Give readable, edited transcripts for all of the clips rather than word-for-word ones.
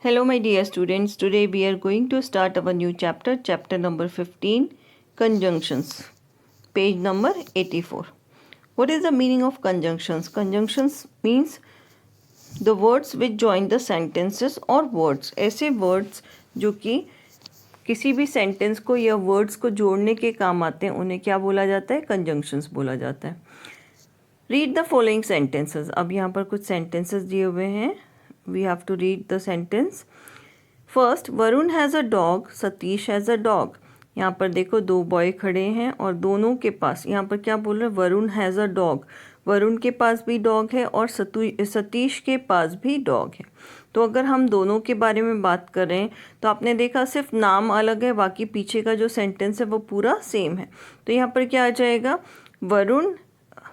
Hello my dear students, today we are going to start our new chapter, chapter number 15, conjunctions, page number 84. What is the meaning of conjunctions? Conjunctions means the words which join the sentences or words. ऐसे words जो कि किसी भी sentence को या words को जोड़ने के काम आते हैं उन्हें क्या बोला जाता है? कंजंक्शंस बोला जाता है. Read the following sentences. अब यहाँ पर कुछ सेंटेंसेस दिए हुए हैं. We have to read the sentence. First, Varun has a dog, Satish has a dog. यहाँ पर देखो दो बॉय खड़े हैं और दोनों के पास यहाँ पर क्या बोल रहे हैं? Varun has a dog. Varun के पास भी डॉग है और सतीश के पास भी डॉग है. तो अगर हम दोनों के बारे में बात करें तो आपने देखा सिर्फ नाम अलग है, बाकी पीछे का जो सेंटेंस है वो पूरा सेम है. तो यहाँ पर क्या आ जाएगा? वरुण,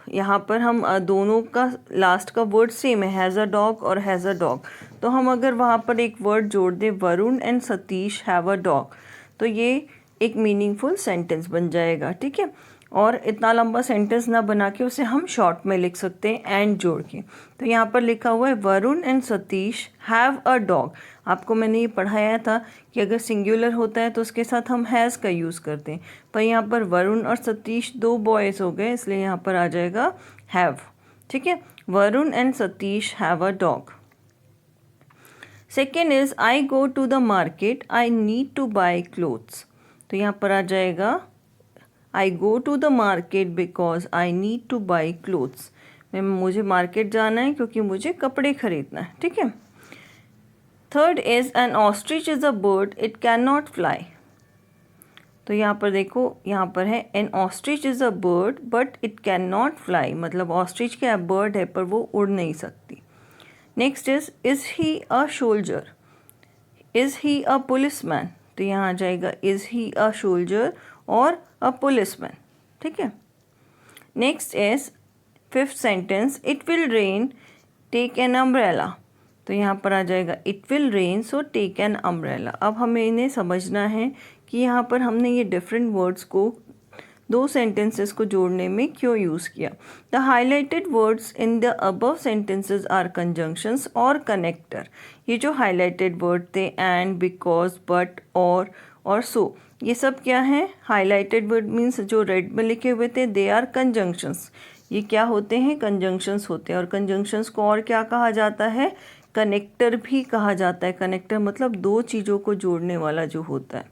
यहाँ पर हम दोनों का लास्ट का वर्ड सेम है, हैज़ अ डॉग और हैज़ अ डॉग. तो हम अगर वहाँ पर एक वर्ड जोड़ दें, Varun and Satish have a dog, तो ये एक मीनिंगफुल सेंटेंस बन जाएगा. ठीक है. और इतना लंबा सेंटेंस ना बना के उसे हम शॉर्ट में लिख सकते हैं एंड जोड़ के. तो यहाँ पर लिखा हुआ है Varun and Satish have a dog. आपको मैंने ये पढ़ाया था कि अगर सिंगुलर होता है तो उसके साथ हम हैज़ का यूज़ करते हैं, पर यहाँ पर वरुण और सतीश दो बॉयज़ हो गए, इसलिए यहाँ पर आ जाएगा हैव. ठीक है. Varun and Satish have a dog. Second is I go to the market, I need to buy clothes. तो यहाँ पर आ जाएगा I go to the market because I need to buy clothes. मुझे मार्केट जाना है क्योंकि मुझे कपड़े खरीदना है. ठीक है. Third is an ostrich is a bird, it can not fly. तो यहाँ पर देखो, यहाँ पर है an ostrich is a bird but it can not fly. मतलब ऑस्ट्रिच क्या है? बर्ड है पर वो उड़ नहीं सकती. Next is he a soldier, is he a policeman. तो यहाँ आ जाएगा इज़ ही अ सोल्जर और अ पुलिसमैन. ठीक है. Next is fifth sentence, it will rain, take an umbrella. तो यहाँ पर आ जाएगा it will rain so take an umbrella. अब हमें इन्हें समझना है कि यहाँ पर हमने ये डिफरेंट वर्ड्स को दो सेंटेंसेस को जोड़ने में क्यों यूज़ किया. The highlighted words in the above sentences are conjunctions और कनेक्टर. ये जो हाईलाइटेड वर्ड थे एंड, बिकॉज, बट, और सो, ये सब क्या है? हाईलाइटेड वर्ड मीन्स जो रेड में लिखे हुए थे, दे आर कंजंक्शंस. ये क्या होते हैं? कंजंक्शंस होते हैं. और कंजंक्शंस को और क्या कहा जाता है? कनेक्टर भी कहा जाता है. कनेक्टर मतलब दो चीज़ों को जोड़ने वाला जो होता है.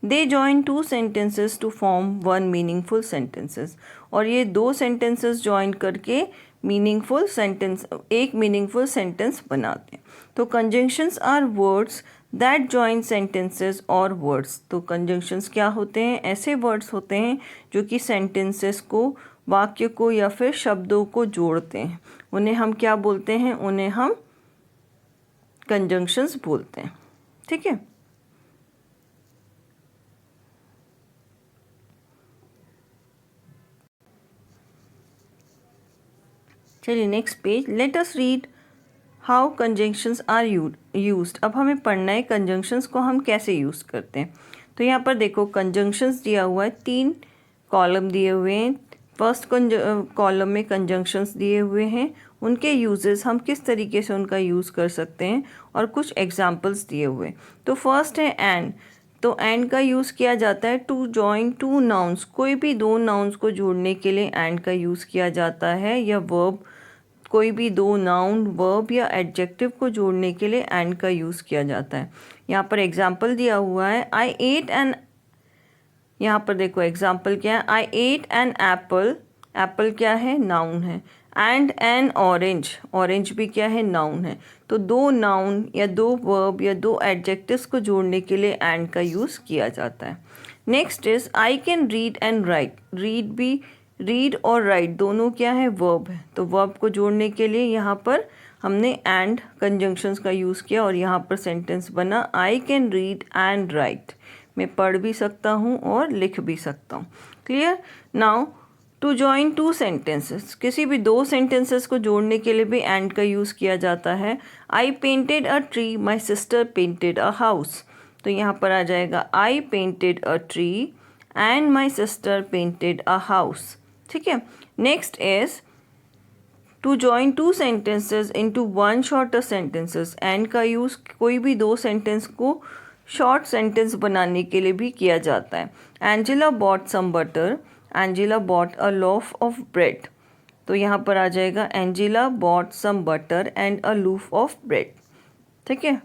They join two sentences to form one meaningful sentences. और ये दो सेंटेंसेस जॉइन करके मीनिंगफुल सेंटेंस, एक मीनिंगफुल सेंटेंस बनाते हैं. तो conjunctions are words that join sentences और वर्ड्स. तो कंजंक्शंस क्या होते हैं? ऐसे वर्ड्स होते हैं जो कि सेंटेंसेस को, वाक्य को या फिर शब्दों को जोड़ते हैं. उन्हें हम क्या बोलते हैं? उन्हें हम कंजंक्शंस बोलते हैं. ठीक है. चलिए next page. Let us read how conjunctions are used. अब हमें पढ़ना है कंजंक्शंस को हम कैसे यूज़ करते हैं. तो यहाँ पर देखो कंजंक्शंस दिया हुआ है, 3 कॉलम दिए हुए हैं. फर्स्ट कॉलम में कंजंक्शंस दिए हुए हैं, उनके यूजेस, हम किस तरीके से उनका यूज़ कर सकते हैं, और कुछ एग्जाम्पल्स दिए हुए. तो फर्स्ट है एंड. तो एंड का यूज़ किया जाता है टू जॉइन टू नाउन्स. कोई भी दो नाउन्स को जोड़ने के लिए एंड का यूज़ किया जाता है, या वर्ब, कोई भी दो नाउन, वर्ब या एडजेक्टिव को जोड़ने के लिए एंड का यूज़ किया जाता है. यहाँ पर एग्जाम्पल दिया हुआ है, आई एट एन. यहाँ पर देखो एग्जाम्पल क्या है? आई एट एन एप्पल. एप्पल क्या है? नाउन है. And N orange. ऑरेंज भी क्या है? नाउन है. तो दो नाउन या दो वर्ब या दो एडजेक्टिव्स को जोड़ने के लिए एंड का यूज़ किया जाता है. Next is I can read and right. Read भी, रीड और राइट दोनों क्या है? वर्ब है. तो वर्ब को जोड़ने के लिए यहाँ पर हमने एंड कंजंक्शंस का यूज़ किया और यहाँ पर सेंटेंस बना I can read and right. मैं पढ़ भी सकता हूँ और लिख भी सकता हूँ. Clear. Now to join two sentences. किसी भी दो सेंटेंसेस को जोड़ने के लिए भी एंड का यूज़ किया जाता है. I painted a tree, my sister painted a house. तो यहाँ पर आ जाएगा I painted a tree and my sister painted a house. ठीक है. Next is to join two sentences into one shorter sentences, and का यूज़ कोई भी दो सेंटेंस को शॉर्ट सेंटेंस बनाने के लिए भी किया जाता है. Angela bought some butter, Angela bought a loaf of bread. तो यहाँ पर आ जाएगा Angela bought some butter and a loaf of bread. ठीक है,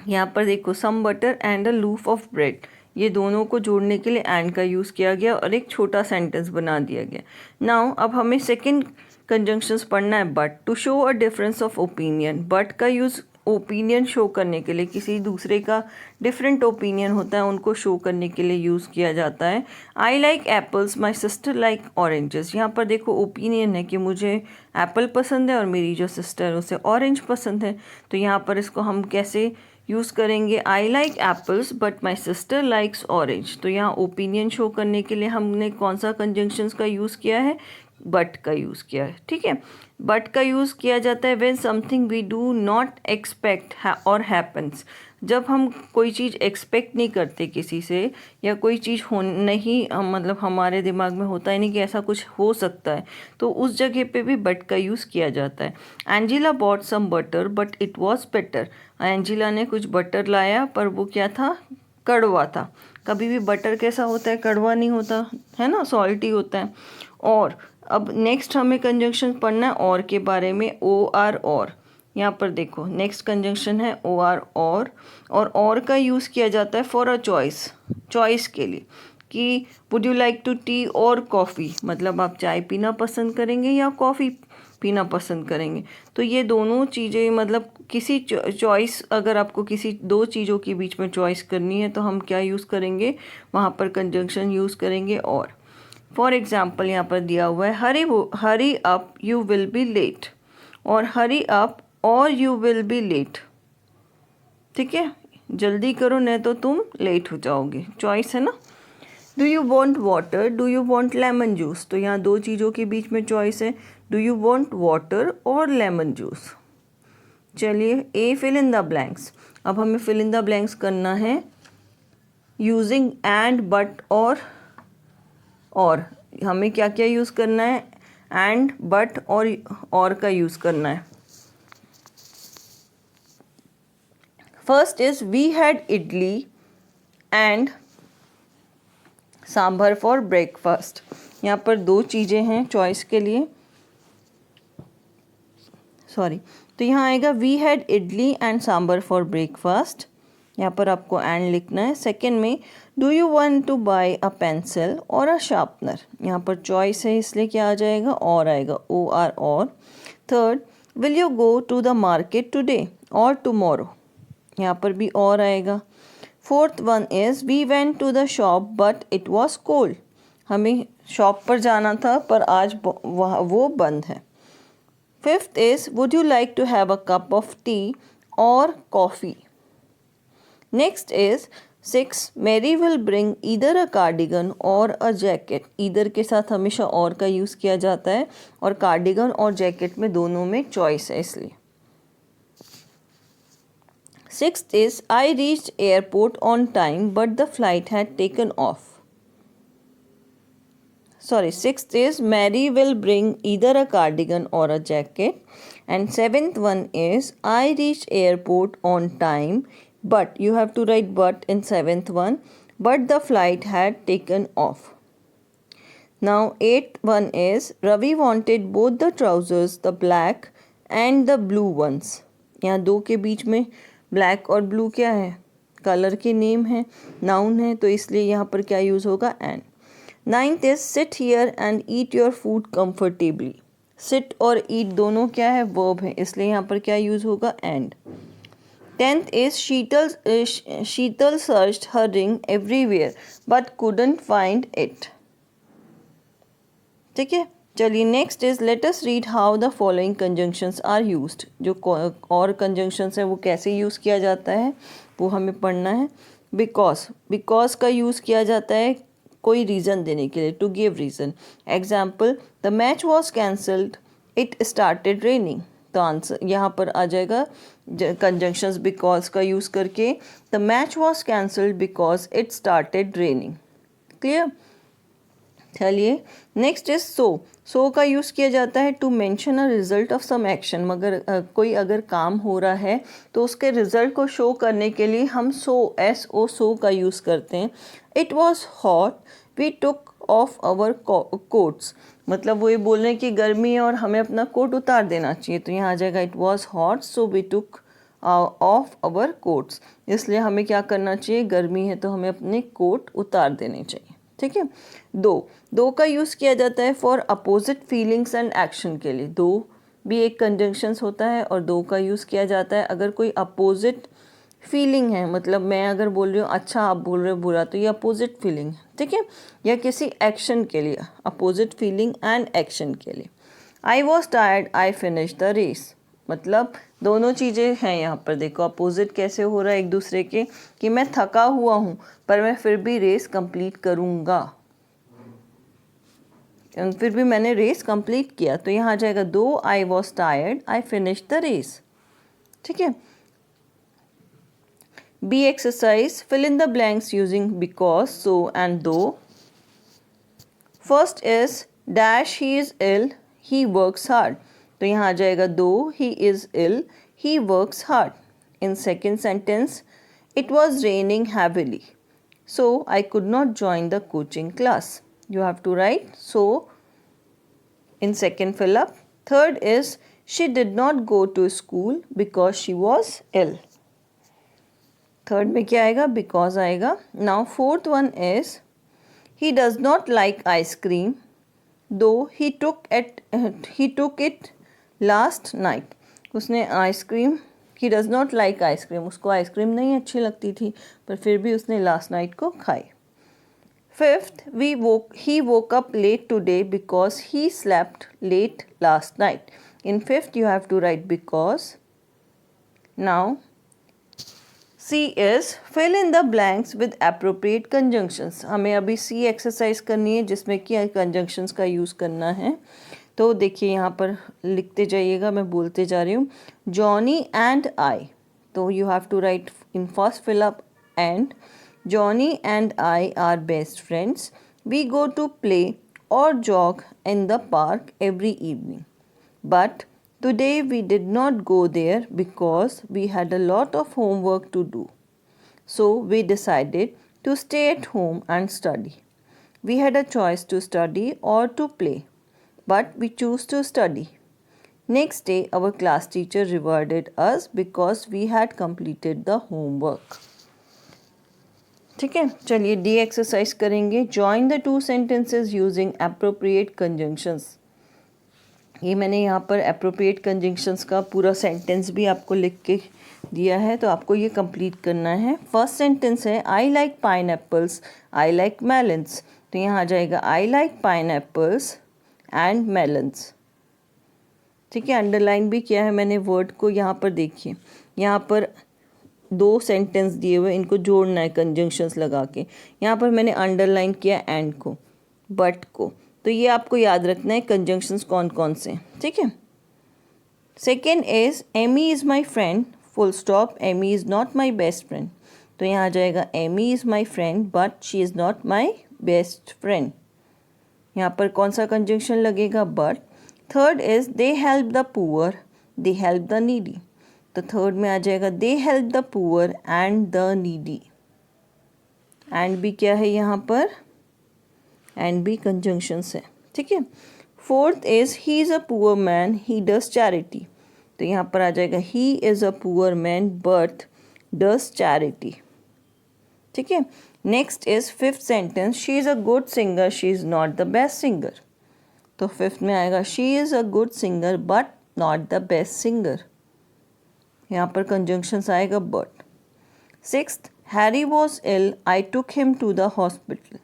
यहाँ पर देखो some butter and a loaf of bread, ये दोनों को जोड़ने के लिए एंड का यूज़ किया गया और एक छोटा सेंटेंस बना दिया गया. नाउ अब हमें सेकंड कंजंक्शंस पढ़ना है. But to show a difference of opinion, but का यूज़ ओपिनियन शो करने के लिए, किसी दूसरे का डिफरेंट ओपिनियन होता है उनको शो करने के लिए यूज़ किया जाता है. I like apples, my sister like oranges. यहाँ पर देखो ओपिनियन है कि मुझे एप्पल पसंद है और मेरी जो सिस्टर है उसे ऑरेंज पसंद है. तो यहाँ पर इसको हम कैसे यूज़ करेंगे, I like apples but my sister likes orange. तो यहाँ ओपिनियन शो करने के लिए हमने कौन सा कंजंक्शंस का यूज़ किया है, बट का यूज़ किया है. ठीक है, बट का यूज़ किया जाता है when something we do not expect और हैपन्स. जब हम कोई चीज़ एक्सपेक्ट नहीं करते किसी से, या कोई चीज़ हो नहीं मतलब हमारे दिमाग में होता ही नहीं कि ऐसा कुछ हो सकता है, तो उस जगह पे भी बट का यूज़ किया जाता है. Angela bought some butter but it was better. एंजेला ने कुछ बटर लाया पर वो क्या था, कड़वा था. कभी भी बटर कैसा होता है, कड़वा नहीं होता है ना, सॉल्टी होता है. और अब नेक्स्ट हमें कंजंक्शन पढ़ना है और के बारे में, ओ आर और. यहाँ पर देखो नेक्स्ट कंजंक्शन है ओ आर और का यूज़ किया जाता है फॉर अ चॉइस, चॉइस के लिए, कि would you like to tea और कॉफ़ी, मतलब आप चाय पीना पसंद करेंगे या कॉफ़ी पीना पसंद करेंगे. तो ये दोनों चीज़ें मतलब किसी चॉइस, अगर आपको किसी दो चीज़ों के बीच में चॉइस करनी है तो हम क्या यूज़ करेंगे, वहाँ पर कंजंक्शन यूज़ करेंगे और. फॉर एग्ज़ाम्पल यहाँ पर दिया हुआ है hurry up you will be late, और हरी अप और यू विल बी लेट. ठीक है, जल्दी करो नहीं तो तुम लेट हो जाओगे, चॉइस है ना. Do you want water, do you want lemon juice. तो यहाँ दो चीज़ों के बीच में चॉइस है, डू यू वॉन्ट वाटर और लेमन जूस. चलिए A fill in the blanks. अब हमें फिल इन द ब्लैंक्स करना है यूजिंग एंड बट और हमें क्या क्या यूज़ करना है, एंड बट और का यूज़ करना है. First is we had idli and sambar for breakfast. यहाँ पर दो चीज़ें हैं चॉइस के लिए, सॉरी. तो यहाँ आएगा we had idli and sambar for breakfast. यहाँ पर आपको एंड लिखना है. सेकंड में do you want to buy a pencil और अ शार्पनर. यहाँ पर चॉइस है इसलिए क्या आ जाएगा, और आएगा, O R or. Third, will you go to the market today or tomorrow. यहाँ पर भी और आएगा. Fourth one is we went to the shop but it was cold. हमें शॉप पर जाना था पर आज वो बंद है. Fifth is would you like to have a cup of tea और coffee. Next is 6, Mary will bring either a cardigan or a jacket. Either के साथ हमेशा और का यूज़ किया जाता है, और कार्डिगन और जैकेट में दोनों में चॉइस है इसलिए. 6th is I reached airport on time but the flight had taken of. Sorry, 6th is Mary will bring either a cardigan or a jacket. And 7th one is I reached airport on time, but you have to write but in 7th one, but the flight had taken off. Now 8th one is Ravi wanted both the trousers, the black and the blue ones. यहाँ दो के बीच में black और blue क्या है, colour के name है, noun है, तो इसलिए यहाँ पर क्या यूज़ होगा, and. 9th is sit here and eat your food comfortably. sit और eat दोनों क्या है, verb है, इसलिए यहाँ पर क्या यूज़ होगा, and. 10th is Sheetal searched her ring everywhere but couldn't find it. ठीक है, चलिए next is let us read how the following conjunctions are used. जो और कंजंक्शंस है वो कैसे यूज़ किया जाता है वो हमें पढ़ना है. बिकॉज का यूज़ किया जाता है कोई रीज़न देने के लिए, to give reason. Example, the match was cancelled, it started raining. तो आंसर यहाँ पर आ जाएगा कंजंक्शंस बिकॉज का यूज़ करके, the match was cancelled because it started raining. Clear. चलिए नेक्स्ट इज सो का यूज़ किया जाता है to mention a result of some action. मगर कोई अगर काम हो रहा है तो उसके रिजल्ट को शो करने के लिए हम सो का यूज़ करते हैं। It was hot we took off our coats, मतलब वो ये बोल रहे हैं कि गर्मी है और हमें अपना कोट उतार देना चाहिए। तो यहाँ आ जाएगा it was hot so we took off our coats, इसलिए हमें क्या करना चाहिए, गर्मी है तो हमें अपने कोट उतार देने चाहिए। ठीक है। दो का यूज़ किया जाता है for opposite feelings and action के लिए। दो भी एक कंजंक्शंस होता है और दो का यूज़ किया जाता है अगर कोई अपोजिट फीलिंग है, मतलब मैं अगर बोल रही हूँ अच्छा आप बोल रहे हो बुरा, तो ये अपोजिट फीलिंग है। ठीक है। या किसी एक्शन के लिए, अपोजिट फीलिंग एंड एक्शन के लिए। I was tired I finish the race, मतलब दोनों चीज़ें हैं यहाँ पर। देखो अपोजिट कैसे हो रहा है एक दूसरे के, कि मैं थका हुआ हूँ पर मैं फिर भी रेस कंप्लीट करूँगा, फिर भी मैंने रेस कंप्लीट किया। तो यहाँ आ जाएगा though I was tired I finish the race. ठीक है। B exercise fill in the blanks using because, so and though. First is dash he is ill he works hard, तो यहाँ आ जाएगा though he is ill he works hard. In second sentence it was raining heavily so I could not join the coaching class. You have to write so in second fill up. Third is she did not go to school because she was ill. Third में क्या आएगा, because आएगा. Now fourth one is he does not like ice cream though he took it last night. उसने ice cream, he does not like ice cream, उसको ice cream नहीं अच्छी लगती थी पर फिर भी उसने लास्ट नाइट को खाई। Fifth he woke up late today because he slept late last night. In fifth you have to write because. Now C is fill in the blanks with appropriate conjunctions. हमें अभी सी exercise करनी है जिसमें कि conjunctions का use करना है। तो देखिए यहाँ पर लिखते जाइएगा, मैं बोलते जा रही हूँ। जॉनी एंड आई, तो you have to write in first fill up and. Johnny and I are best friends, we go to play or jog in the park every evening, but today we did not go there because we had a lot of homework to do. So we decided to stay at home and study. We had a choice to study or to play, but we chose to study. Next day, our class teacher rewarded us because we had completed the homework. ठीक है, चलिए D exercise करेंगे। Join the two sentences using appropriate conjunctions. ये मैंने यहाँ पर appropriate conjunctions का पूरा सेंटेंस भी आपको लिख के दिया है, तो आपको ये कंप्लीट करना है। फर्स्ट सेंटेंस है I like pine apples I like melons, तो यहाँ आ जाएगा I like pine apples and melons. ठीक है, अंडरलाइन भी किया है मैंने वर्ड को। यहाँ पर देखिए, यहाँ पर दो सेंटेंस दिए हुए, इनको जोड़ना है कंजंक्शंस लगा के। यहाँ पर मैंने अंडरलाइन किया एंड को, बट को, तो ये आपको याद रखना है कंजंक्शंस कौन कौन से। ठीक है। Second is Amy is my friend full stop, Amy is not my best friend, तो यहाँ आ जाएगा Amy is my friend but she is not my best friend. यहाँ पर कौन सा कंजंक्शन लगेगा, but. Third is they help the poor they help the needy, तो थर्ड में आ जाएगा they help the poor and the needy. And भी क्या है यहाँ पर, एंड भी कंजंक्शंस है। ठीक है। Fourth is he is a poor man he does charity, तो यहाँ पर आ जाएगा he is a poor man but does charity. ठीक है। Next is fifth sentence she is a good singer she is not the best singer, तो fifth में आएगा she is a good singer but not the best singer, यहाँ पर conjunctions आएगा but. Sixth Harry was ill I took him to the hospital,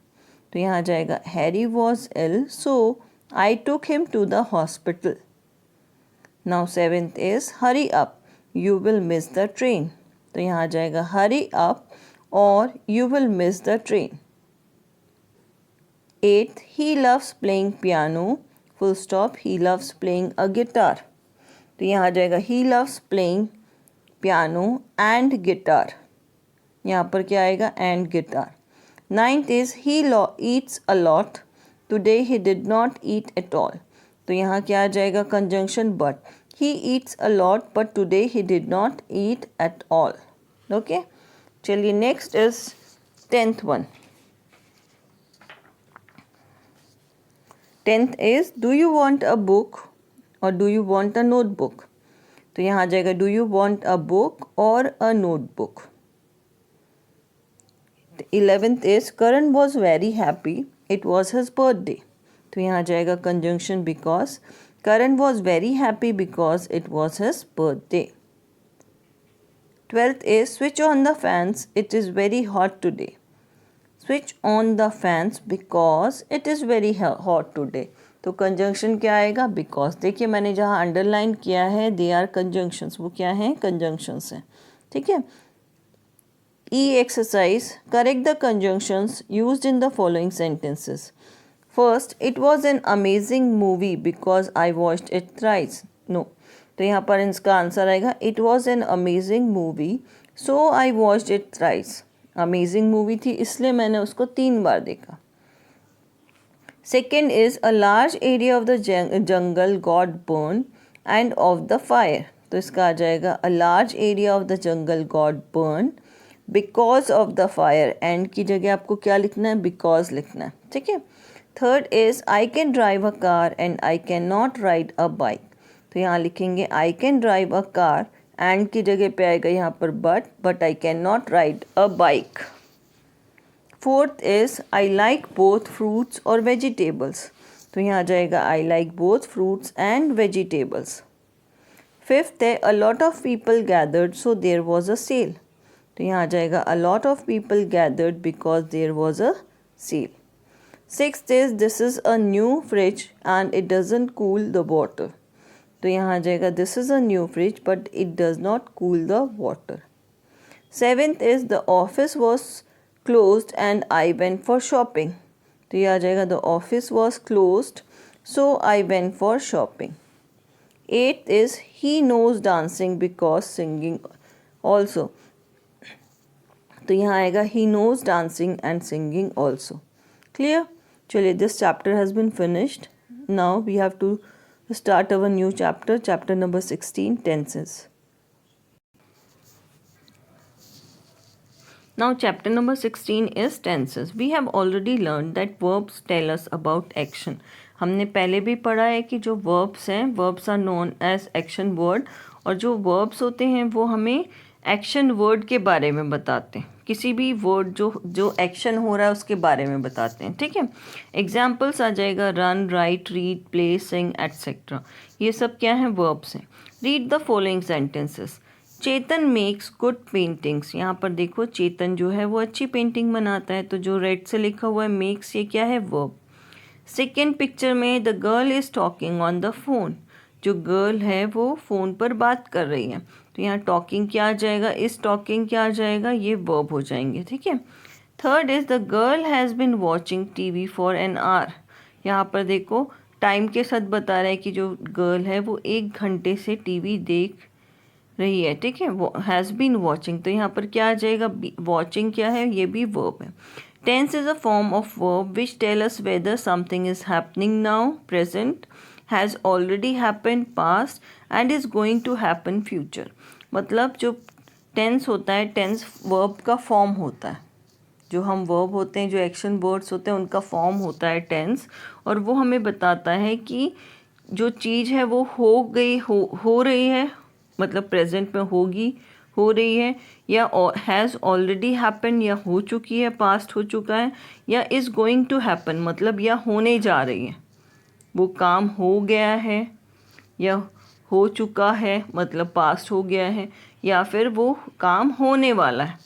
तो यहाँ आ जाएगा Harry was ill so I took him to the hospital. Now seventh is hurry up you will miss the train, तो यहाँ आ जाएगा hurry up और you will miss the train. Eighth he loves playing piano full stop he loves playing a guitar, तो यहाँ आ जाएगा he loves playing piano and guitar, यहाँ पर क्या आएगा and guitar. Ninth is he eats a lot today he did not eat at all. तो यहाँ क्या आ जाएगा conjunction but. He eats a lot but today he did not eat at all. Okay. चलिए next is 10th one. 10th is do you want a book or do you want a notebook. तो यहाँ आ जाएगा do you want a book or a notebook. 11th is Karan was very happy. It was his birthday. तो यहाँ आ जाएगा conjunction because. Karan was very happy because it was his birthday. 12th is switch on the fans. It is very hot today. Switch on the fans because it is very hot today. तो conjunction क्या आएगा because. देखिए मैंने जहाँ underline किया है they are conjunctions. वो क्या हैं कंजंक्शंस हैं. ठीक है. E exercise. Correct the conjunctions used in the following sentences. First, it was an amazing movie because I watched it thrice. No. तो यहाँ पर इसका आंसर आएगा it was an amazing movie so I watched it thrice. Amazing movie थी इसलिए मैंने उसको 3 बार देखा. Second is a large area of the jungle got burned and of the fire. तो इसका आ जाएगा a large area of the jungle got burned because of the fire. and की जगह आपको क्या लिखना है because लिखना है. ठीक है. Third is I can drive a car and I cannot ride a bike. तो यहाँ लिखेंगे I can drive a car and की जगह पे आएगा यहाँ पर but I cannot ride a bike. Fourth is I like both fruits or vegetables. तो यहाँ आ जाएगा I like both fruits and vegetables. Fifth है a lot of people gathered so there was a sale. तो यहाँ आ जाएगा a lot of people gathered because there was a sale. Sixth is this is a new fridge and it doesn't cool the water. तो यहाँ आ जाएगा this is a new fridge but it does not cool the water. Seventh is the office was closed and I went for shopping. तो ये आ जाएगा the office was closed so I went for shopping. Eighth is he knows dancing because singing also. तो यहाँ आएगा he knows dancing and singing also. Clear? चलिए this chapter has been finished. Now we have to start our new chapter, chapter number 16, tenses. Now chapter number 16 is tenses. We have already learned that verbs tell us about action. हमने पहले भी पढ़ा है कि जो verbs हैं verbs are known as action word और जो verbs होते हैं वो हमें action word के बारे में बताते हैं. किसी भी word जो action हो रहा है उसके बारे में बताते हैं. ठीक है. Examples आ जाएगा run, write, read, play, sing, etc. ये सब क्या हैं verbs हैं. Read the following sentences. Chetan makes good paintings. यहाँ पर देखो चेतन जो है वो अच्छी पेंटिंग बनाता है. तो जो रेड से लिखा हुआ है मेक्स ये क्या है वर्ब. सेकेंड पिक्चर में the girl is talking on the phone. जो गर्ल है वो फ़ोन पर बात कर रही है. तो यहाँ टॉकिंग क्या आ जाएगा इस टॉकिंग क्या आ जाएगा ये वर्ब हो जाएंगे. ठीक है. Third is the girl has been watching TV for an hour. यहाँ पर देखो टाइम के साथ बता रहा है कि जो गर्ल है वो 1 घंटे से टीवी देख रही है. ठीक है. वो हैज़ बीन वॉचिंग. तो यहाँ पर क्या आ जाएगा वॉचिंग क्या है ये भी वर्ब है. Tense is a form of verb which tell us whether something is happening now, present, has already happen, past and is going to happen, future. मतलब जो टेंस होता है टेंस वर्ब का फॉर्म होता है. जो हम वर्ब होते हैं जो एक्शन वर्ड्स होते हैं उनका फॉर्म होता है टेंस. और वो हमें बताता है कि जो चीज़ है वो हो गई हो रही है मतलब प्रेजेंट में होगी हो रही है या हैज़ ऑलरेडी हैपन या हो चुकी है पास्ट हो चुका है या इज़ गोइंग टू हैपन मतलब या होने जा रही है. वो काम हो गया है या हो चुका है मतलब पास्ट हो गया है या फिर वो काम होने वाला है.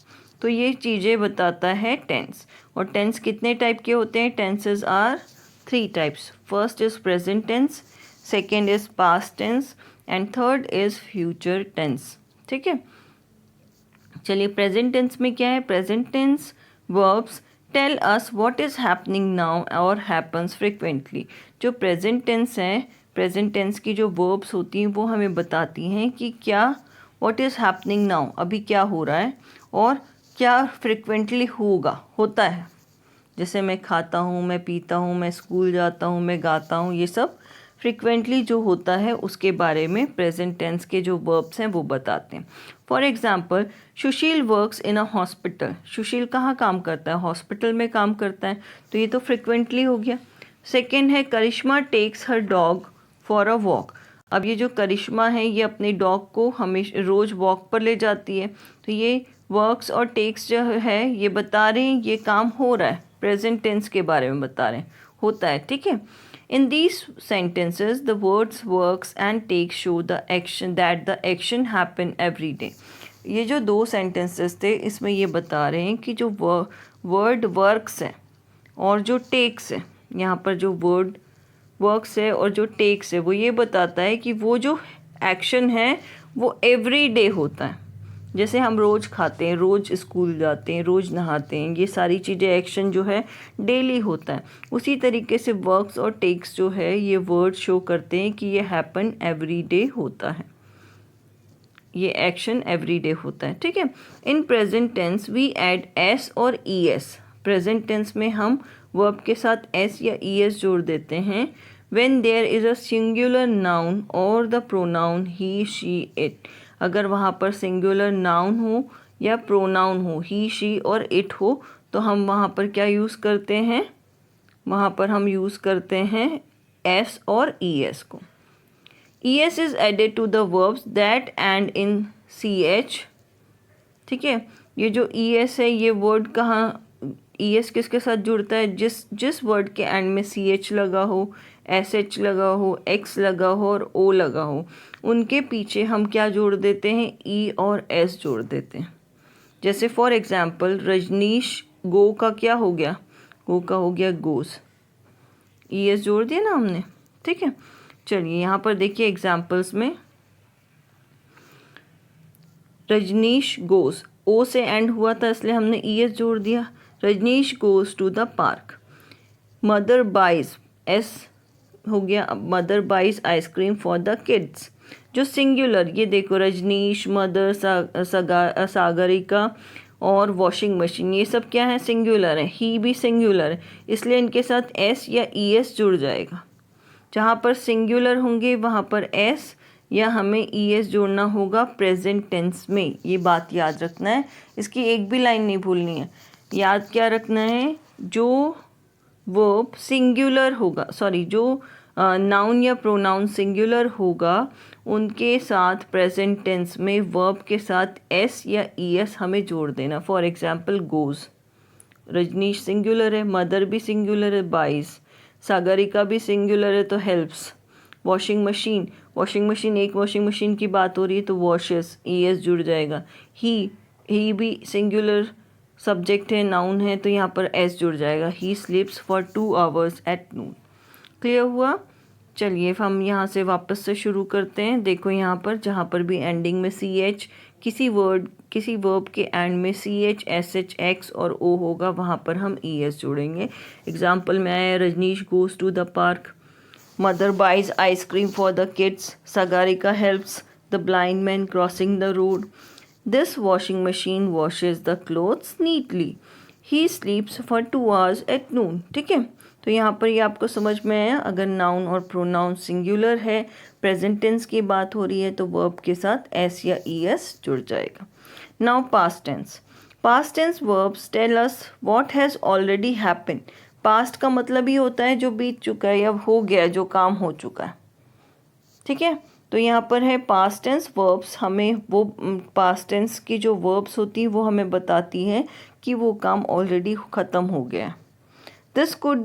तो ये चीज़ें बताता है टेंस. और टेंस कितने टाइप के होते हैं. Tenses are 3 types. First is present tense, second is past tense and third is future tense. ठीक है. चलिए प्रेजेंट टेंस में क्या है. Present tense verbs tell us what is happening now or happens frequently. जो प्रेजेंट टेंस है present tense की जो वर्ब्स होती हैं वो हमें बताती हैं कि क्या व्हाट इज़ हैपनिंग नाउ अभी क्या हो रहा है और क्या फ्रिक्वेंटली होता है. जैसे मैं खाता हूँ, मैं पीता हूँ, मैं स्कूल जाता हूँ, मैं गाता हूँ, ये सब फ्रिक्वेंटली जो होता है उसके बारे में प्रेजेंट टेंस के जो वर्ब्स हैं वो बताते हैं। For example, Sushil works in a hospital. Sushil कहाँ काम करता है? हॉस्पिटल में काम करता है, तो ये तो फ्रिक्वेंटली हो गया। सेकेंड है Karishma takes her dog for a walk. अब ये जो करिश्मा है ये अपने डॉग को हमेशा रोज़ वॉक पर ले जाती है, तो ये वर्क्स और टेक्स जो है ये बता रहे हैं ये काम हो रहा है, प्रेजेंट टेंस के बारे में बता रहे हैं, होता है, ठीक है। In these sentences the words works and takes show the action that the action happen every day. ये जो दो सेंटेंसेस थे इसमें ये बता रहे हैं कि जो वर्ड वर्क्स है और जो टेक्स है, यहाँ पर जो वर्ड वर्क्स है और जो टेक्स है वो ये बताता है कि वो जो एक्शन है वो एवरी डे होता है। जैसे हम रोज़ खाते हैं, रोज़ स्कूल जाते हैं, रोज़ नहाते हैं, ये सारी चीज़ें एक्शन जो है डेली होता है। उसी तरीके से वर्क्स और टेक्स जो है ये वर्ड शो करते हैं कि ये हैपन एवरी डे होता है, ये एक्शन एवरी डे होता है, ठीक है। In present tense we add S or E S. Present tense में हम वर्ब के साथ एस या ई एस जोड़ देते हैं when there is a singular noun or the pronoun he she it. अगर वहाँ पर सिंगुलर नाउन हो या प्रोनाउन हो, ही शी और इट हो, तो हम वहाँ पर क्या यूज़ करते हैं? वहाँ पर हम यूज़ करते हैं एस और ई एस को। E S is added to the verbs that end in C H, ठीक है। ये जो ई एस है ये वर्ड कहाँ, ई एस किसके साथ जुड़ता है? जिस वर्ड के एंड में सी एच लगा हो, एस एच लगा हो, एक्स लगा हो और ओ लगा हो, उनके पीछे हम क्या जोड़ देते हैं? ई और एस जोड़ देते हैं। जैसे फॉर एग्जाम्पल रजनीश गो का क्या हो गया? गो का हो गया गोस, ई एस जोड़ दिया ना हमने, ठीक है। चलिए यहाँ पर देखिए एग्जाम्पल्स में, रजनीश गोस, ओ से एंड हुआ था इसलिए हमने ई एस जोड़ दिया। Rajnish goes to the park. Mother buys, S हो गया, अब mother buys ice cream for the kids. जो सिंगुलर, ये देखो रजनीश, मदर, सागरिका और वॉशिंग मशीन, ये सब क्या है? सिंगुलर है। ही भी सिंगुलर है, इसलिए इनके साथ एस या ई एस जुड़ जाएगा। जहाँ पर सिंगुलर होंगे वहाँ पर एस या हमें ई एस जोड़ना होगा प्रेजेंट टेंस में। ये बात याद रखना है, इसकी एक भी लाइन नहीं भूलनी है। याद क्या रखना है? जो वर्ब सिंगुलर होगा, सॉरी, जो नाउन या प्रोनाउन सिंगुलर होगा उनके साथ प्रेजेंट टेंस में वर्ब के साथ एस या ई एस हमें जोड़ देना। For example goes, Rajnish singular है, मदर भी सिंगुलर है, बाइज, सागरिका भी सिंगुलर है तो helps, washing machine, washing machine एक वॉशिंग मशीन की बात हो रही है तो वॉशेस, ई एस जुड़ जाएगा। ही भी सिंगुलर सब्जेक्ट है, नाउन है, तो यहाँ पर एस जुड़ जाएगा। He sleeps for 2 hours at noon. Clear हुआ? चलिए हम यहाँ से वापस से शुरू करते हैं। देखो यहाँ पर जहाँ पर भी एंडिंग में सी एच, किसी वर्ब के एंड में C H, S H, X or O होगा, वहाँ पर हम ई एस जोड़ेंगे। एग्जाम्पल में आया Rajnish goes to the park, mother buys ice cream for the kids, Sagarika helps the blind man crossing the road, this washing machine washes the clothes neatly, he sleeps for 2 hours at noon. ठीक है, तो यहाँ पर ये आपको समझ में आया। अगर नाउन और प्रोनाउन सिंगुलर है, प्रेजेंट टेंस की बात हो रही है, तो वर्ब के साथ एस या ई एस जुड़ जाएगा। Now past tense. Past tense verbs tell us what has already happened. Past का मतलब ही होता है जो बीत चुका है या हो गया, जो काम हो चुका है। ठीक है, तो यहाँ पर है पास्ट टेंस वर्ब्स, हमें वो पास्ट टेंस की जो वर्ब्स होती है वो हमें बताती है कि वो काम ऑलरेडी ख़त्म हो गया है। This could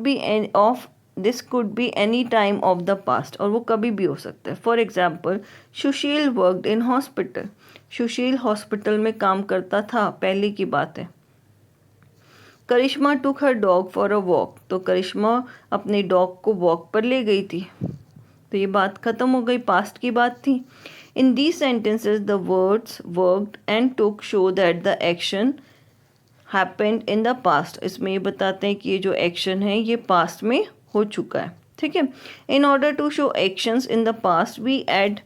be any time of the past, और वो कभी भी हो सकता है। For example, Sushil worked in hospital. Sushil hospital में काम करता था, पहले की बात है। करिश्मा टुक हर डॉग फॉर अ वॉक, तो करिश्मा अपने डॉग को वॉक पर ले गई थी, तो ये बात ख़त्म हो गई, पास्ट की बात थी। In these sentences the words worked and took show that the action happened in the past. इसमें ये बताते हैं कि ये जो एक्शन है ये पास्ट में हो चुका है। ठीक है, in order to show actions in the past we add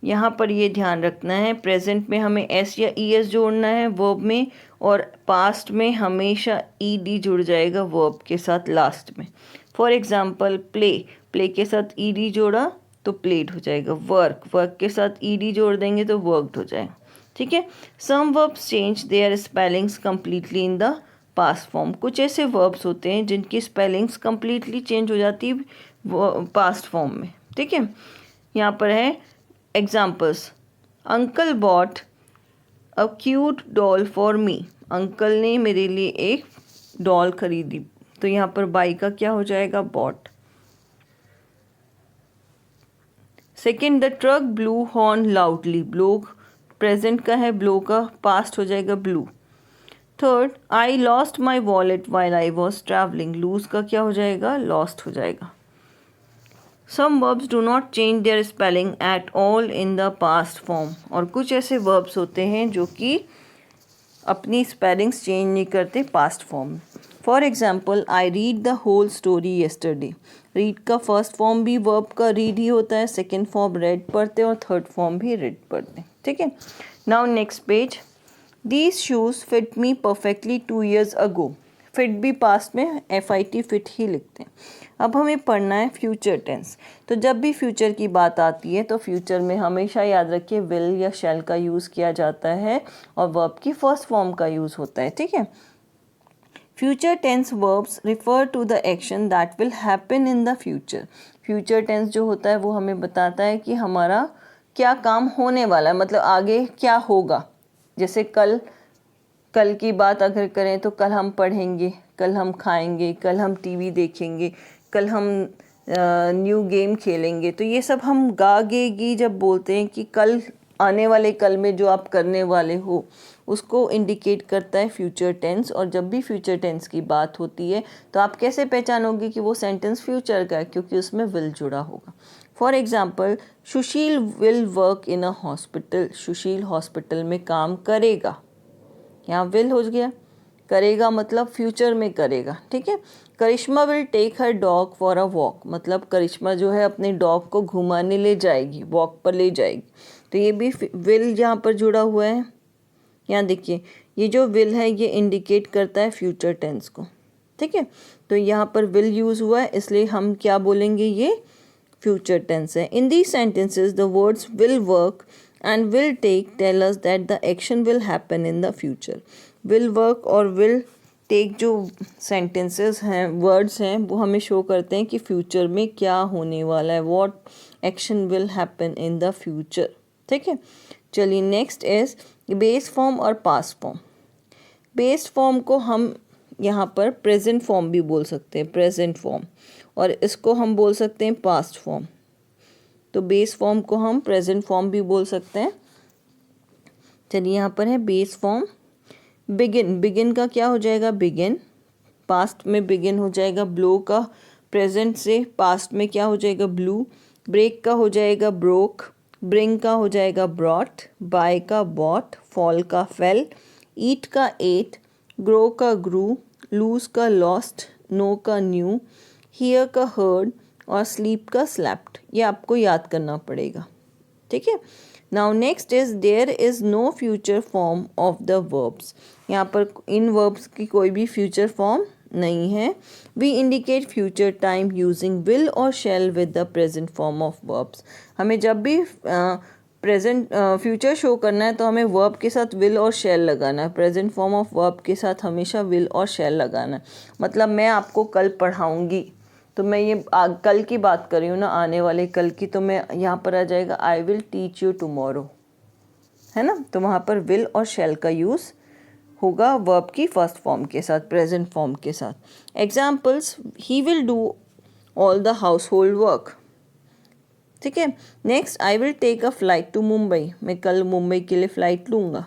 यहाँ पर ये ध्यान रखना है, प्रेजेंट में हमें एस या ई एस जोड़ना है वर्ब में, और पास्ट में हमेशा ई डी जुड़ जाएगा वर्ब के साथ लास्ट में। फॉर एग्जाम्पल प्ले, प्ले के साथ ई डी जोड़ा तो प्लेड हो जाएगा। वर्क, वर्क के साथ ई डी जोड़ देंगे तो वर्कड हो जाएगा। ठीक है। Some verbs change their spellings completely in the past form. कुछ ऐसे वर्ब्स होते हैं जिनकी स्पेलिंग्स कम्प्लीटली चेंज हो जाती है पास्ट फॉर्म में। ठीक है। यहाँ पर है examples, uncle bought a cute doll for me, uncle ने मेरे लिए एक डॉल खरीदी, तो यहाँ पर बाई का क्या हो जाएगा, bought. Second, the truck blew horn loudly, blow present का है, ब्लो का पास्ट हो जाएगा blew. Third, I lost my wallet while I was travelling, lose का क्या हो जाएगा, लॉस्ट हो जाएगा। Some verbs do not change their spelling at all in the past form, और कुछ ऐसे वर्ब्स होते हैं जो कि अपनी स्पेलिंग्स चेंज नहीं करते पास्ट फॉर्म में। For example, I read the whole story yesterday, read का फर्स्ट फॉर्म भी वर्ब का रीड ही होता है, सेकेंड फॉर्म रेड पढ़ते हैं और थर्ड फॉर्म भी रेड पढ़ते हैं। ठीक है। Now next page, these shoes fit me perfectly 2 years ago, fit भी पास्ट में FIT फिट ही लिखते हैं। अब हमें पढ़ना है फ्यूचर टेंस, तो जब भी फ्यूचर की बात आती है तो फ्यूचर में हमेशा याद रखिए विल या शैल का यूज़ किया जाता है और वर्ब की फर्स्ट फॉर्म का यूज़ होता है। ठीक है। Future tense verbs refer to the action that will happen in the future. Future tense जो होता है वो हमें बताता है कि हमारा क्या काम होने वाला है, मतलब आगे क्या होगा। जैसे कल, कल की बात अगर करें तो कल हम पढ़ेंगे, कल हम खाएंगे, कल हम टीवी देखेंगे, कल हम न्यू गेम खेलेंगे। तो ये सब हम गागेगी जब बोलते हैं कि कल, आने वाले कल में जो आप करने वाले हो उसको इंडिकेट करता है फ्यूचर टेंस। और जब भी फ्यूचर टेंस की बात होती है तो आप कैसे पहचानोगे कि वो सेंटेंस फ्यूचर का है, क्योंकि उसमें विल जुड़ा होगा। For example, Sushil will work in a hospital, Sushil hospital में काम करेगा, यहाँ विल हो गया, करेगा मतलब फ्यूचर में करेगा। ठीक है। Karishma will take her dog for a walk, मतलब करिश्मा जो है अपने डॉग को घुमाने ले जाएगी, वॉक पर ले जाएगी, तो ये भी विल यहाँ पर जुड़ा हुआ है। यहाँ देखिए, ये जो विल है ये इंडिकेट करता है फ्यूचर टेंस को। ठीक है। तो यहाँ पर विल यूज़ हुआ है, इसलिए हम क्या बोलेंगे, ये फ्यूचर टेंस है। In these sentences the words will work and will take tell us that the action will happen in the future. Will work और विल टेक जो सेंटेंसेस हैं, वर्ड्स हैं, वो हमें शो करते हैं कि फ्यूचर में क्या होने वाला है, what action will happen in the future. ठीक है। चलिए नेक्स्ट इज बेस फॉर्म और पास्ट फॉर्म। बेस फॉर्म को हम यहाँ पर प्रेजेंट फॉर्म भी बोल सकते हैं, प्रेजेंट फॉर्म, और इसको हम बोल सकते हैं पास्ट फॉर्म। तो बेस फॉर्म को हम प्रेजेंट फॉर्म भी बोल सकते हैं। चलिए यहाँ पर है बेस फॉर्म। बिगिन, बिगिन का क्या हो जाएगा, बिगिन, पास्ट में बिगिन हो जाएगा। ब्लो का प्रेजेंट से पास्ट में क्या हो जाएगा, ब्लू। ब्रेक का हो जाएगा ब्रोक। ब्रिंग का हो जाएगा ब्रॉट। बाय का बॉट। फॉल का फेल। ईट का एट। ग्रो का ग्रू। लूज का लॉस्ट। नो का न्यू। हियर का हर्ड और स्लीप का स्लैप्ड। ये आपको याद करना पड़ेगा। ठीक है। Now next is there is no future form of the verbs. यहाँ पर इन वर्ब्स की कोई भी फ्यूचर फॉर्म नहीं है। We indicate future time using will और shall with the present form of verbs. हमें जब भी प्रेजेंट फ्यूचर शो करना है तो हमें वर्ब के साथ विल और शैल लगाना है। प्रेजेंट फॉर्म ऑफ वर्ब के साथ हमेशा विल और शैल लगाना है। मतलब मैं आपको कल पढ़ाऊँगी, तो मैं ये कल की बात कर रही हूँ ना, आने वाले कल की, तो मैं यहाँ पर आ जाएगा I will teach you tomorrow, है ना। तो वहाँ पर विल और शैल का यूज़ होगा वर्ब की फर्स्ट फॉर्म के साथ, प्रेजेंट फॉर्म के साथ। Examples, he will do all the household work. ठीक है। Next, I will take a flight to Mumbai, मैं कल मुंबई के लिए फ़्लाइट लूँगा।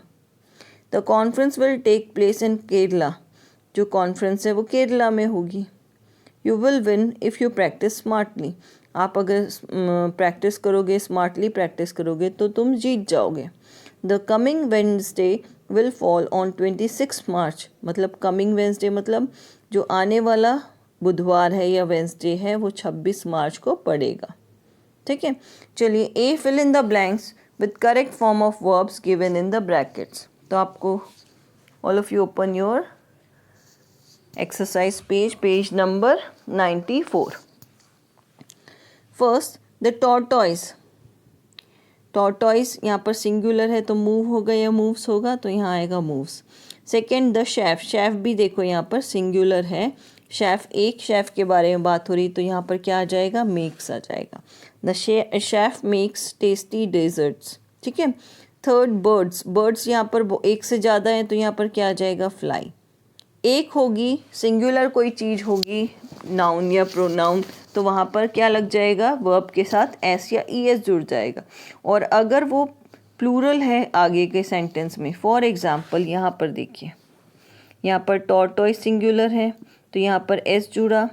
The conference will take place in Kerala, जो कॉन्फ्रेंस है वो केरला में होगी। You will win if you practise smartly, आप अगर प्रैक्टिस करोगे, स्मार्टली प्रैक्टिस करोगे तो तुम जीत जाओगे। The coming Wednesday will fall on 26 मार्च, मतलब कमिंग वेडनेसडे मतलब जो आने वाला बुधवार है या वेडनेसडे है वो 26 मार्च को पड़ेगा। ठीक है, चलिए A fill in the blanks with correct form of verbs given in the brackets. तो आपको all of you open your exercise page number 94। First the tortoise यहाँ पर सिंगुलर है तो मूव होगा या मूव्स होगा, तो यहाँ आएगा मूव्स। सेकेंड द शेफ भी देखो यहाँ पर सिंगुलर है, एक शेफ के बारे में बात हो रही, तो यहाँ पर क्या आ जाएगा, मेक्स आ जाएगा। The chef makes tasty desserts, ठीक है। थर्ड बर्ड्स यहाँ पर एक से ज़्यादा है तो यहाँ पर क्या आ जाएगा, फ्लाई। एक होगी सिंगुलर कोई चीज़ होगी, नाउन या प्रोनाउन, तो वहाँ पर क्या लग जाएगा, वर्ब के साथ एस या ई एस जुड़ जाएगा। और अगर वो प्लूरल है आगे के सेंटेंस में, फॉर एग्जाम्पल यहाँ पर देखिए, यहाँ पर टॉर्टॉइस सिंगुलर है तो यहाँ पर एस जुड़ा,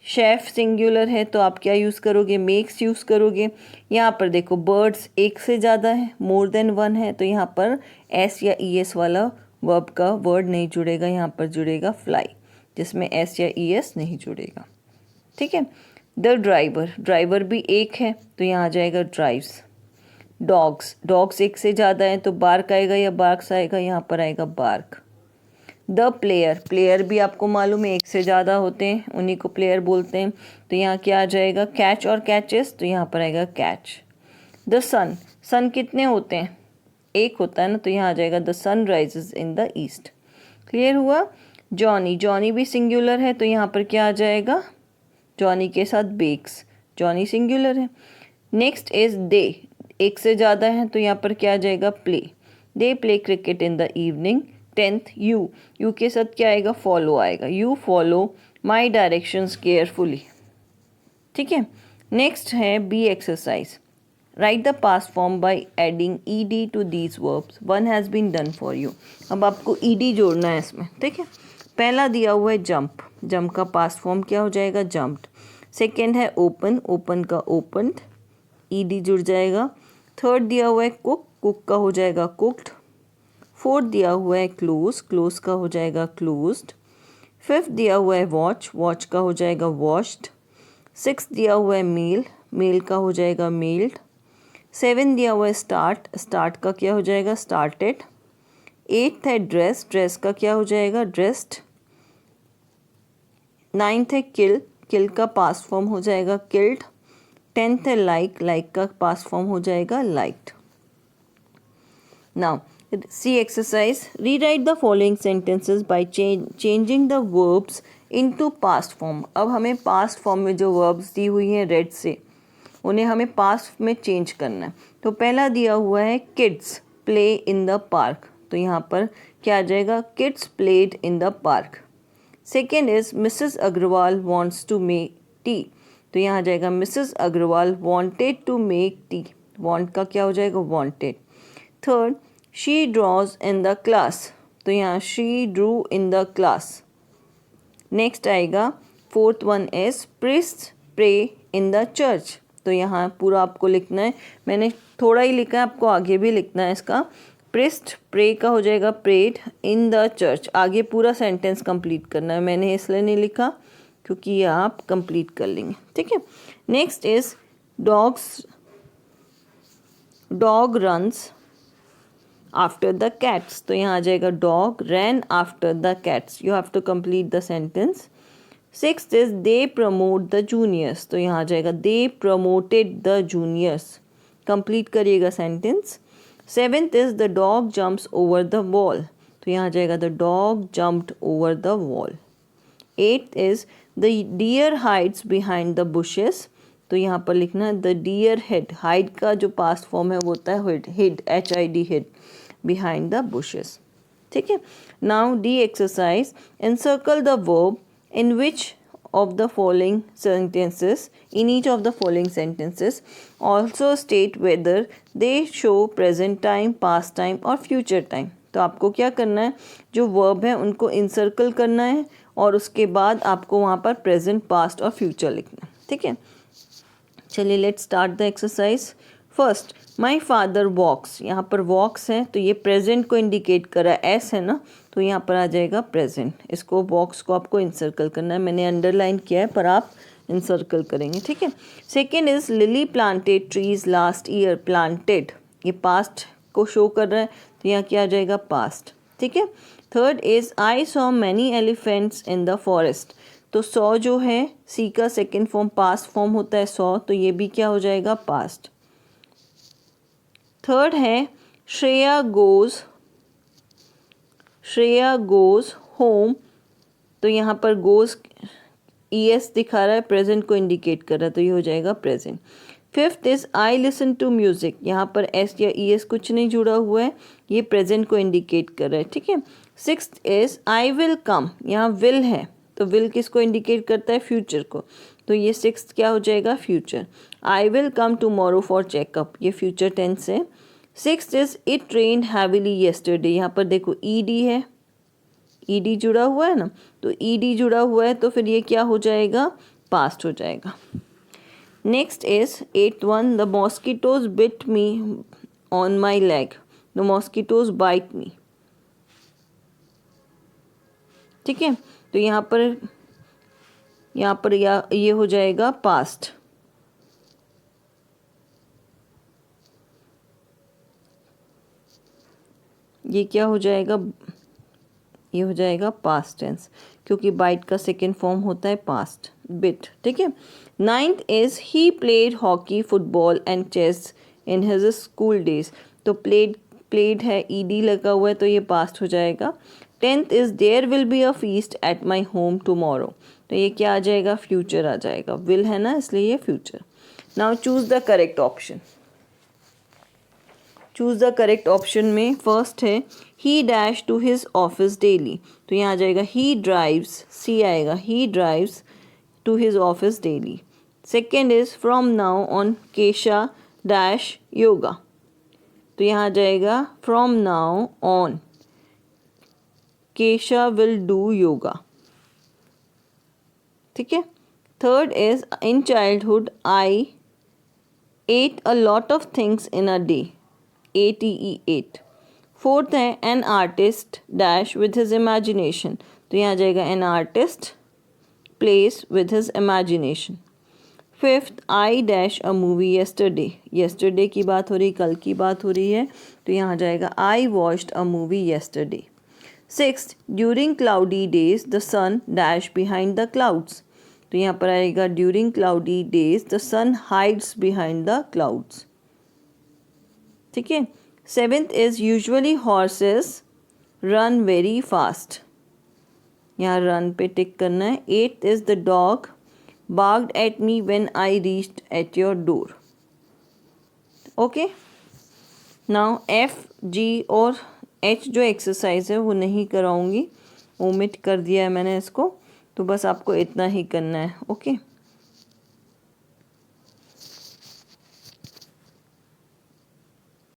शेफ सिंगुलर है तो आप क्या यूज़ करोगे, मेक्स यूज़ करोगे। यहाँ पर देखो बर्ड्स एक से ज़्यादा है, मोर देन वन है, तो यहाँ पर एस या ई एस वाला वर्ब का वर्ड नहीं जुड़ेगा, यहाँ पर जुड़ेगा फ्लाई, जिसमें एस या ई एस नहीं जुड़ेगा, ठीक है। द ड्राइवर भी एक है तो यहाँ आ जाएगा ड्राइव्स। डॉग्स एक से ज़्यादा है तो बार्क आएगा या बार्क्स आएगा, यहाँ पर आएगा बार्क। द प्लेयर भी आपको मालूम है एक से ज़्यादा होते हैं, उन्हीं को प्लेयर बोलते हैं, तो यहाँ क्या आ जाएगा, कैच और कैचेस, तो यहाँ पर आएगा कैच। द सन कितने होते हैं, एक होता है ना, तो यहाँ आ जाएगा the sun rises in the east. Clear हुआ। जॉनी भी सिंगुलर है तो यहाँ पर क्या आ जाएगा, जॉनी के साथ बेक्स, जॉनी सिंगुलर है। नेक्स्ट इज दे, एक से ज़्यादा है तो यहाँ पर क्या आ जाएगा, play, they play cricket in the evening. 10th you के साथ क्या आएगा, फॉलो आएगा, you follow my directions carefully, ठीक है। नेक्स्ट है B exercise, write the past form by adding ED to these verbs, one has been done for you. अब आपको ईडी जोड़ना है इसमें, ठीक है। पहला दिया हुआ है जंप का पास्ट फॉर्म क्या हो जाएगा, जंप्ड। सेकेंड है ओपन का ओपन्ड, ईडी जुड़ जाएगा। थर्ड दिया हुआ है कुक का हो जाएगा कुक्ड। फोर्थ दिया हुआ है क्लोज का हो जाएगा क्लोज्ड। फिफ्थ दिया हुआ है वॉच का हो जाएगा वॉश्ड। सिक्स दिया हुआ है मेल का हो जाएगा मेल्ड। 7 दिया हुआ है स्टार्ट का क्या हो जाएगा, स्टार्टेड। 8th है ड्रेस का क्या हो जाएगा, ड्रेस्ड। 9th है किल का पास्ट फॉर्म हो जाएगा किल्ड। 10th है लाइक का पास्ट फॉर्म हो जाएगा liked. Now see exercise, rewrite the following sentences by changing the verbs into past form. अब हमें पास्ट फॉर्म में जो वर्ब्स दी हुई हैं रेड से, उन्हें हमें पास्ट में चेंज करना है। तो पहला दिया हुआ है kids play in the park, तो यहाँ पर क्या आ जाएगा, kids played in the park. Second is Mrs Agarwal wants to make tea, तो यहाँ आ जाएगा Mrs Agarwal wanted to make tea, want का क्या हो जाएगा, wanted. Third she draws in the class, तो यहाँ she drew in the class. Next आएगा fourth one is priest pray in the church, तो यहाँ पूरा आपको लिखना है, मैंने थोड़ा ही लिखा है, आपको आगे भी लिखना है इसका। प्रीस्ट प्रे का हो जाएगा प्रेड इन द चर्च, आगे पूरा सेंटेंस कंप्लीट करना है, मैंने इसलिए नहीं लिखा क्योंकि ये आप कंप्लीट कर लेंगे, ठीक है। Next is dog runs after the cats, तो यहाँ आ जाएगा dog ran after the cats, you have to complete the sentence. Sixth is they promote the juniors, तो यहाँ आ जाएगा they promoted the juniors, complete करिएगा sentence. Seventh is the dog jumps over the wall, तो यहाँ आ जाएगा the dog jumped over the wall. Eighth is the deer hides behind the bushes, तो यहाँ पर लिखना है द डियर हेड, हाइड का जो पास्ट फॉर्म है वो होता है hid, HID hid, behind the bushes, ठीक है। Now D exercise, encircle the verb in which of the following sentences, in each of the following sentences also state whether they show present time, past time और future time। तो आपको क्या करना है, जो verb है उनको encircle करना है और उसके बाद आपको वहाँ पर present, past और future लिखना है, ठीक है। चलिए let's start the exercise। First my father walks, यहाँ पर वॉक्स है तो ये प्रेजेंट को इंडिकेट करा, एस है ना, तो यहाँ पर आ जाएगा प्रेजेंट, इसको वॉक्स को आपको इंसर्कल करना है, मैंने अंडरलाइन किया है पर आप इनसर्कल करेंगे, ठीक है। Second is lily planted trees last year, planted ये पास्ट को शो कर रहा है, तो यहाँ क्या आ जाएगा पास्ट, ठीक है। Third is I saw many elephants in the forest, तो सॉ जो है सी का सेकेंड फॉर्म पास्ट फॉर्म होता है सॉ, तो ये भी क्या हो जाएगा पास्ट। थर्ड है श्रेया गोज होम, तो यहाँ पर गोज ES दिखा रहा है, प्रेजेंट को इंडिकेट कर रहा है, तो ये हो जाएगा present. Fifth is I listen to music, यहाँ पर S या ES कुछ नहीं जुड़ा हुआ है, ये प्रेजेंट को इंडिकेट कर रहा है, ठीक है। Sixth is I will come, यहाँ विल है, तो विल किसको इंडिकेट करता है फ्यूचर को, तो ये सिक्स्थ क्या हो जाएगा future. I will come tomorrow for checkup, ये फ्यूचर टेंस है। Sixth is it rained heavily yesterday, यहाँ पर देखो ED है, ED जुड़ा हुआ है ना, तो ED जुड़ा हुआ है तो फिर ये क्या हो जाएगा पास्ट हो जाएगा। Next is 8th one, the mosquitoes bit me on my leg, the mosquitoes bite me, ठीक है। तो यहाँ पर ये हो जाएगा पास्ट। ये क्या हो जाएगा, ये हो जाएगा पास्ट टेंस, क्योंकि बाइट का सेकेंड फॉर्म होता है पास्ट, बिट, ठीक है। Ninth is he played hockey football and chess in his school days, तो प्लेड है ED लगा हुआ है, तो ये पास्ट हो जाएगा। 10th is there will be a feast at my home tomorrow, तो ये क्या आ जाएगा फ्यूचर आ जाएगा, विल है ना इसलिए ये future. Now choose the correct option. Choose the correct option में फर्स्ट है he dash to his office daily, तो यहाँ आ जाएगा ही ड्राइव्स, सी आएगा he drives to his office daily. Second is from now on Keisha dash yoga, तो यहाँ आ जाएगा from now on Keisha will do yoga, ठीक है। Third is in childhood I ate a lot of things in a day, ATE8। Fourth है an artist dash with his imagination, तो यहाँ आ जाएगा an artist place with his imagination. Fifth I dash a movie yesterday, yesterday की बात हो रही, कल की बात हो रही है, तो यहाँ आ जाएगा I watched a movie yesterday. Sixth during cloudy days the sun dash behind the clouds, तो यहाँ पर आएगा during cloudy days the sun hides behind the clouds, ठीक है। Seventh is usually horses run very fast, यहाँ run पे टिक करना है। Eighth is the dog barked at me when I reached at your door, okay. Now F, G और H जो exercise है वो नहीं कराऊंगी, ओमिट कर दिया है मैंने इसको, तो बस आपको इतना ही करना है, ओके।